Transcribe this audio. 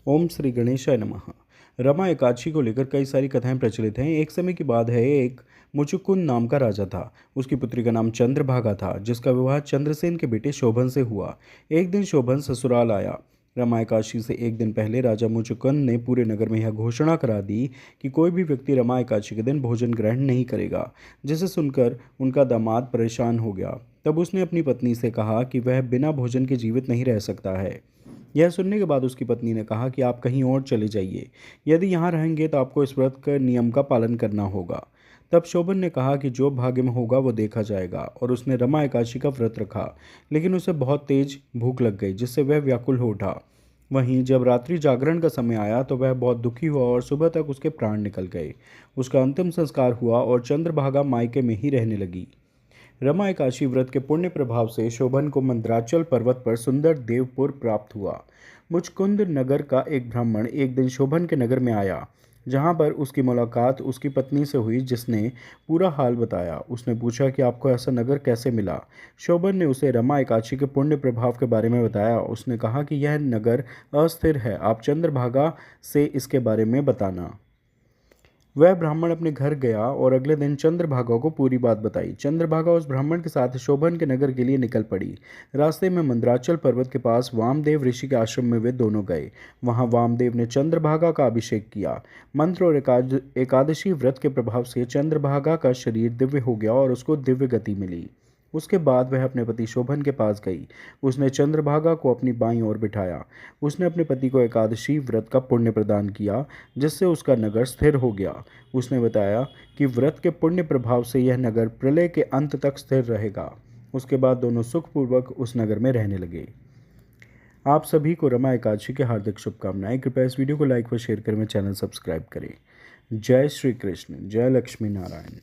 ओम श्री गणेशाय नमः। रमा एकादशी को लेकर कई सारी कथाएं प्रचलित हैं। एक समय की बात है, एक मुचुकुंद नाम का राजा था। उसकी पुत्री का नाम चंद्रभागा था, जिसका विवाह चंद्रसेन के बेटे शोभन से हुआ। एक दिन शोभन ससुराल आया। रमा एकादशी से एक दिन पहले राजा मुचुकुंद ने पूरे नगर में यह घोषणा करा दी कि कोई भी व्यक्ति रमा एकादशी के दिन भोजन ग्रहण नहीं करेगा। जिसे सुनकर उनका दामाद परेशान हो गया। तब उसने अपनी पत्नी से कहा कि वह बिना भोजन के जीवित नहीं रह सकता है। यह सुनने के बाद उसकी पत्नी ने कहा कि आप कहीं और चले जाइए। यदि यहाँ रहेंगे तो आपको इस व्रत के नियम का पालन करना होगा। तब शोभन ने कहा कि जो भाग्य में होगा वो देखा जाएगा, और उसने रमा एकादशी का व्रत रखा। लेकिन उसे बहुत तेज भूख लग गई, जिससे वह व्याकुल हो उठा। वहीं जब रात्रि जागरण का समय आया तो वह बहुत दुखी हुआ और सुबह तक उसके प्राण निकल गए। उसका अंतिम संस्कार हुआ और चंद्रभागा मायके में ही रहने लगी। रमा एकादशी व्रत के पुण्य प्रभाव से शोभन को मंद्राचल पर्वत पर सुंदर देवपुर प्राप्त हुआ। मुचकुंद नगर का एक ब्राह्मण एक दिन शोभन के नगर में आया, जहां पर उसकी मुलाकात उसकी पत्नी से हुई, जिसने पूरा हाल बताया। उसने पूछा कि आपको ऐसा नगर कैसे मिला। शोभन ने उसे रमा एकादशी के पुण्य प्रभाव के बारे में बताया। उसने कहा कि यह नगर अस्थिर है, आप चंद्रभागा से इसके बारे में बताना। वह ब्राह्मण अपने घर गया और अगले दिन चंद्रभागा को पूरी बात बताई। चंद्रभागा उस ब्राह्मण के साथ शोभन के नगर के लिए निकल पड़ी। रास्ते में मंदराचल पर्वत के पास वामदेव ऋषि के आश्रम में वे दोनों गए। वहां वामदेव ने चंद्रभागा का अभिषेक किया। मंत्र और एकादशी व्रत के प्रभाव से चंद्रभागा का शरीर दिव्य हो गया और उसको दिव्य गति मिली। उसके बाद वह अपने पति शोभन के पास गई। उसने चंद्रभागा को अपनी बाईं ओर बिठाया। उसने अपने पति को एकादशी व्रत का पुण्य प्रदान किया, जिससे उसका नगर स्थिर हो गया। उसने बताया कि व्रत के पुण्य प्रभाव से यह नगर प्रलय के अंत तक स्थिर रहेगा। उसके बाद दोनों सुखपूर्वक उस नगर में रहने लगे। आप सभी को रमा एकादशी की हार्दिक शुभकामनाएं। कृपया इस वीडियो को लाइक व शेयर करें, चैनल सब्सक्राइब करें। जय श्री कृष्ण, जय लक्ष्मी नारायण।